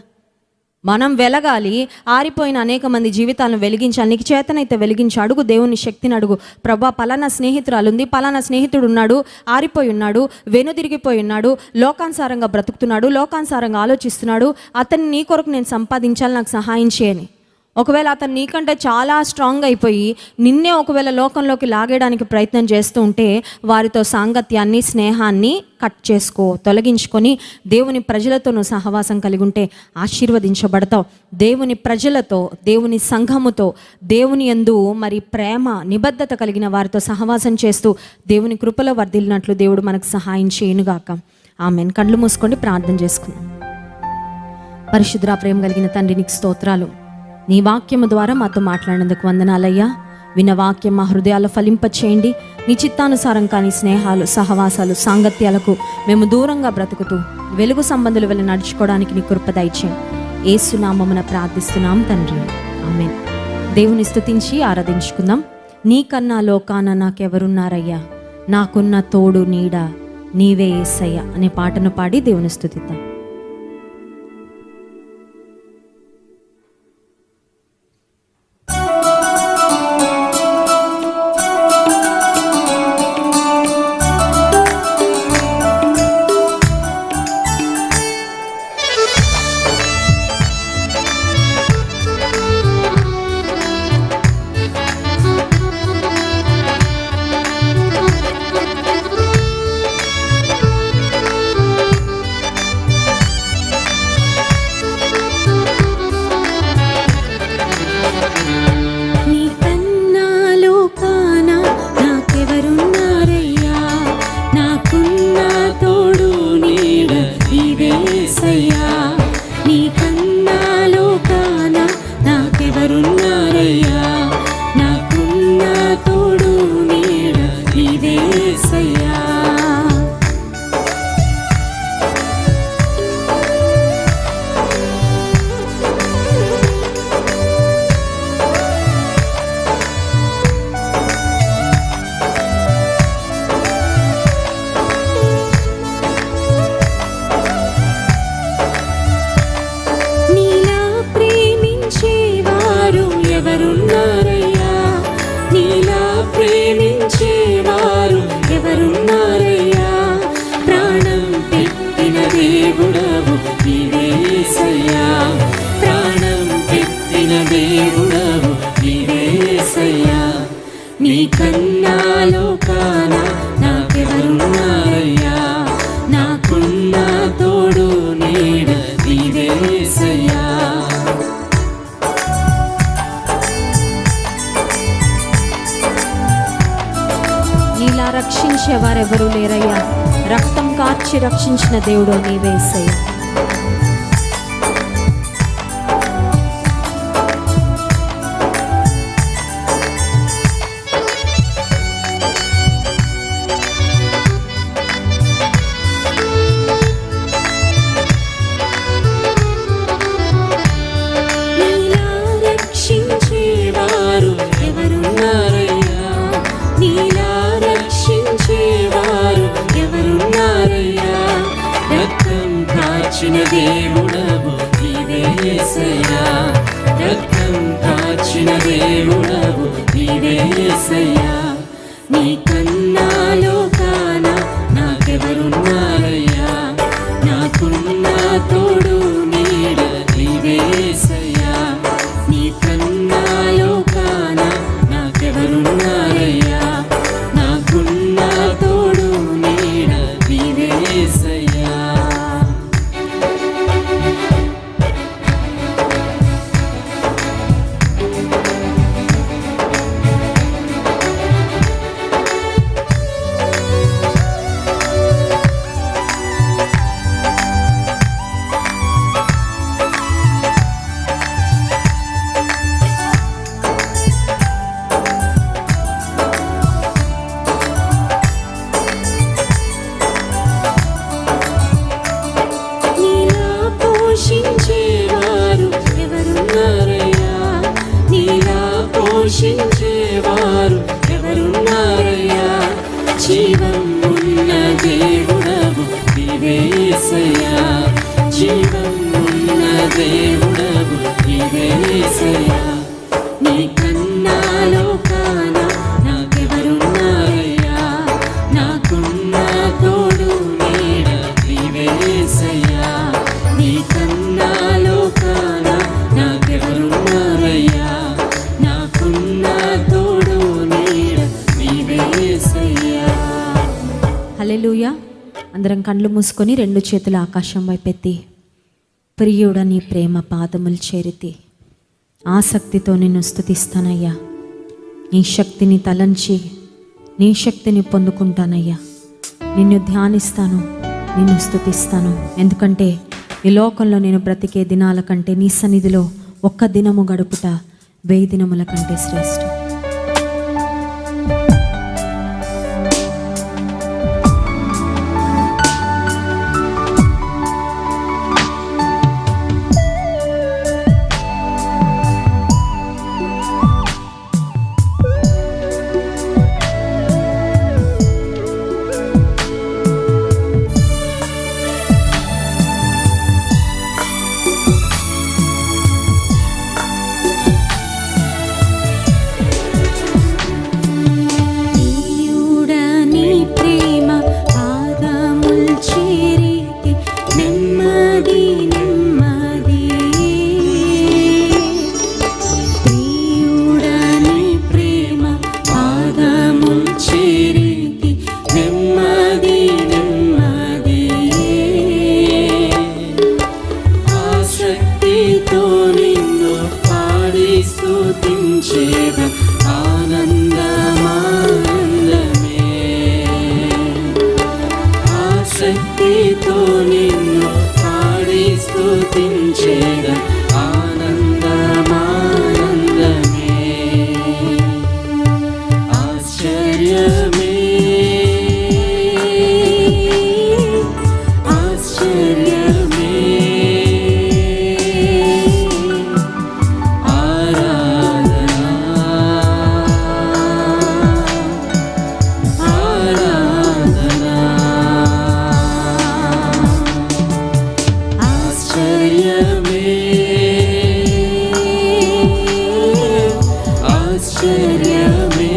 మనం వెలగాలి, ఆరిపోయిన అనేక మంది జీవితాలను వెలిగించాలి. నీకు చేతనైతే వెలిగించి అడుగు, దేవుని శక్తిని అడుగు. ప్రభా, పలానా స్నేహితురాలు ఉంది, పలానా స్నేహితుడు ఉన్నాడు, ఆరిపోయి ఉన్నాడు, వెనుదిరిగిపోయి ఉన్నాడు, లోకానుసారంగా బ్రతుకుతున్నాడు, లోకానుసారంగా ఆలోచిస్తున్నాడు, అతన్ని నీ కొరకు నేను సంపాదించాలి, నాకు సహాయం చేయని. ఒకవేళ అతను నీకంటే చాలా స్ట్రాంగ్ అయిపోయి నిన్నే ఒకవేళ లోకంలోకి లాగేయడానికి ప్రయత్నం చేస్తూ ఉంటే వారితో సాంగత్యాన్ని, స్నేహాన్ని కట్ చేసుకో, తొలగించుకొని దేవుని ప్రజలతో నువ్వు సహవాసం కలిగి ఉంటే ఆశీర్వదించబడతావు. దేవుని ప్రజలతో, దేవుని సంఘముతో, దేవుని యందు మరి ప్రేమ, నిబద్ధత కలిగిన వారితో సహవాసం చేస్తూ దేవుని కృపలో వర్ధిల్లినట్లు దేవుడు మనకు సహాయం చేయనుగాక. ఆమెన్. కళ్ళు మూసుకొని ప్రార్థన చేసుకుందాం. పరిశుద్ధ ప్రేమ కలిగిన తండ్రి, నీకు స్తోత్రాలు. నీ వాక్యము ద్వారా మాతో మాట్లాడినందుకు వందనాలయ్యా. విన్న వాక్యం మా హృదయాలు ఫలింపచేయండి. నీ చిత్తానుసారం కానీ స్నేహాలు, సహవాసాలు, సాంగత్యాలకు మేము దూరంగా బ్రతుకుతూ వెలుగు సంబంధుల వల్ల నడుచుకోవడానికి నీ కృప దయచేయండి. యేసు నామమున ప్రార్థిస్తున్నాం తండ్రి, ఆమేన్. దేవుని స్తుతించి ఆరాధించుకుందాం. నీకన్నా లోకాన నాకెవరున్నారయ్యా, నాకున్న తోడు నీడ నీవే యేసయ్యా అనే పాటను పాడి దేవుని స్తుతిద్దాం. నీకన్నా లోకాన నాకెవరున్నారయ్యా, నాకున్న తోడు నీడ నీవేసయ్యా. నీలా రక్షించేవారెవరూ లేరయ్యా. రక్తం కార్చి రక్షించిన దేవుడు నీవే యేసయ్య. దేవుడవు నీవే యేసయ్యా, రక్తం కాచిన దేవుడవు నీవే యేసయ్యా. నీ కన్నా లోకాన నాకెవరున్నారయ్యా, నాకున్న తోడు నీడ నీవే యేసయ్యా. నీ కన్నా లోకాన నాకెవరున్నారయ్యా, నాకున్న తోడు నీడ నీవే యేసయ్యా. పోషించేవారు ఎవరున్నారయ్యా, జీవం ఉన్న దేవుడవు నీవే యేసయ్యా, జీవం ఉన్న దేవుడవు నీవే యేసయ్యా. నీ కన్నా లోకాన నాకెవరున్నారయ్యా, నాకున్న తోడు నీడ నీవే యేసయ్యా. నీ కన్నా లోకాన నాకెవరున్నారయ్యా, హల్లెలూయా. అందరం కళ్ళు మూసుకొని రెండు చేతులు ఆకాశం వైపెత్తి, ప్రియుడ నీ ప్రేమ పాదములు చేరితి, ఆసక్తితో నిన్ను స్తుతిస్తానయ్యా. నీ శక్తిని తలంచి నీ శక్తిని పొందుకుంటానయ్యా. నిన్ను ధ్యానిస్తాను, నిన్ను స్తుతిస్తాను. ఎందుకంటే ఈ లోకంలో నేను బ్రతికే దినాల కంటే నీ సన్నిధిలో ఒక్క దినము గడుపుట 1000 దినముల కంటే శ్రేష్టం. ఆసక్తితో నిన్ను పాడి స్తుతించేద ఆనందమానందమే. ఆశ్చర్యమే ఆశ్చర్యమే ఆరాధనా ఆరాధనా ఆశ్చర్యమే ఆశ్చర్యమే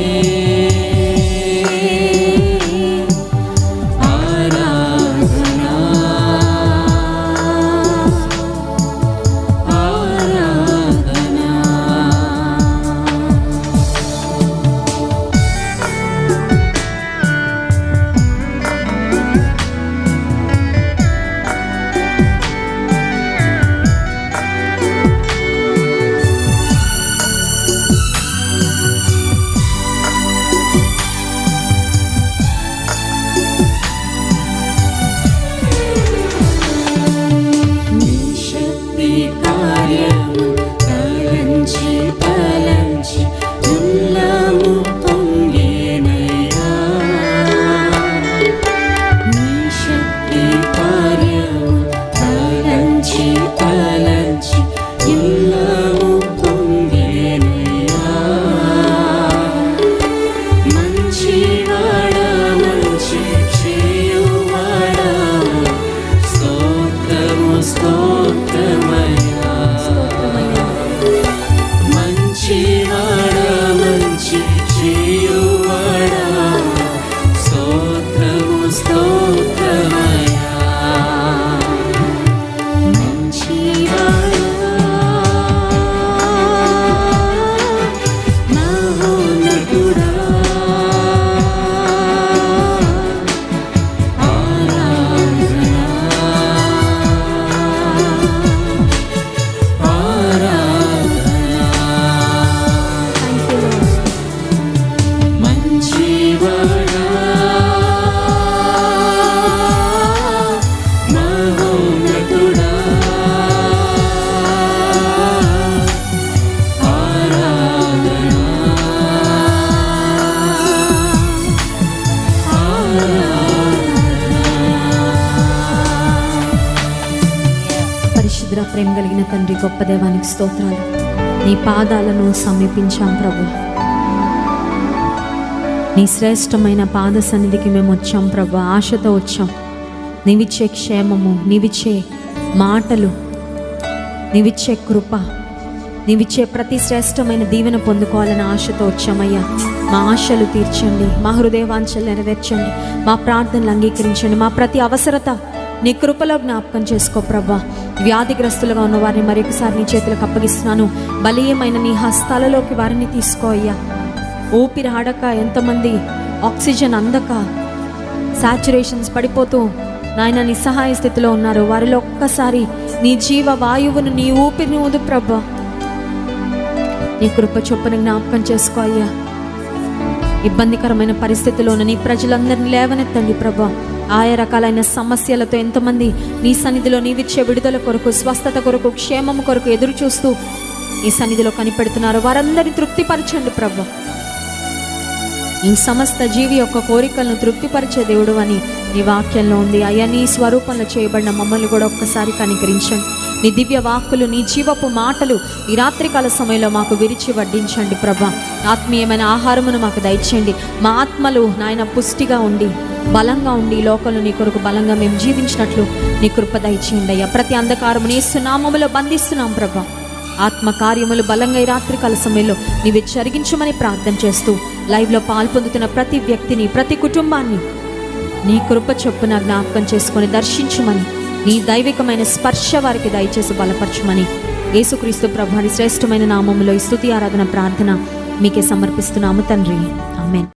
ప్రేమ కలిగిన తండ్రి, గొప్ప దేవానికి స్తోత్రాలు. నీ పాదాలను సమీపించాం ప్రభు. నీ శ్రేష్టమైన పాద సన్నిధికి మేము వచ్చాం ప్రభు. ఆశతో వచ్చాం. నీవిచ్చే క్షేమము, నీవిచ్చే మాటలు, నీవిచ్చే కృప, నీవిచ్చే ప్రతి శ్రేష్టమైన దీవెన పొందుకోవాలని ఆశతో వచ్చామయ్యా. మా ఆశలు తీర్చండి, మా హృదయవాంఛలు నెరవేర్చండి, మా ప్రార్థనలు అంగీకరించండి. మా ప్రతి అవసరత నీ కృపలో జ్ఞాపకం చేసుకో ప్రభా. వ్యాధిగ్రస్తులుగా ఉన్న వారిని మరొకసారి నీ చేతులకు అప్పగిస్తున్నాను. బలీయమైన నీ హస్తాలలోకి వారిని తీసుకో అయ్యా. ఊపిరి ఆడక ఎంతమంది ఆక్సిజన్ అందక సాచురేషన్స్ పడిపోతూ నాయన నిస్సహాయ స్థితిలో ఉన్నారు. వారిలో ఒక్కసారి నీ జీవ వాయువును, నీ ఊపిరిని ఊదు ప్రభా. నీ కృప చొప్పున జ్ఞాపకం చేసుకో అయ్యా. ఇబ్బందికరమైన పరిస్థితిలో ఉన్న నీ ప్రజలందరినీ లేవనెత్తండి ప్రభా. ఆయా రకాలైన సమస్యలతో ఎంతమంది నీ సన్నిధిలో నీవిచ్చే విడుదల కొరకు, స్వస్థత కొరకు, క్షేమం కొరకు ఎదురు చూస్తూ ఈ సన్నిధిలో కనిపెడుతున్నారు. వారందరినీ తృప్తిపరచండి ప్రభా. ఈ సమస్త జీవి యొక్క కోరికలను తృప్తిపరిచే దేవుడు అని నీ వాక్యంలో ఉంది అయ్యా. నీ స్వరూపంలో చేయబడిన మమ్మల్ని కూడా ఒక్కసారి కనికరించండి. నీ దివ్య వాక్కులు, నీ జీవపు మాటలు ఈ రాత్రికాల సమయంలో మాకు విరిచి వడ్డించండి ప్రభా. ఆత్మీయమైన ఆహారమును మాకు దయచేయండి. మా ఆత్మలు నాయన పుష్టిగా ఉండి, బలంగా ఉండి, లోకంలో నీ కొరకు బలంగా మేము జీవించినట్లు నీ కృప దయచేయండి అయ్యా. ప్రతి అంధకారమును యేసు నామములో బంధిస్తున్నాం ప్రభా. ఆత్మ కార్యములు బలంగా ఈ రాత్రికాల సమయంలో నీవే జరిగించమని ప్రార్థన చేస్తూ లైవ్లో పాల్పొందుతున్న ప్రతి వ్యక్తిని, ప్రతి కుటుంబాన్ని నీ కృప చొప్పున జ్ఞాపకం చేసుకొని దర్శించుమని, నీ దైవికమైన స్పర్శ వారికి దయచేసి బలపరచుమని యేసుక్రీస్తు ప్రభుని శ్రేష్టమైన నామములో ఈ స్తుతి ఆరాధన ప్రార్థన మీకే సమర్పిస్తున్నాము తండ్రి. ఆమేన్.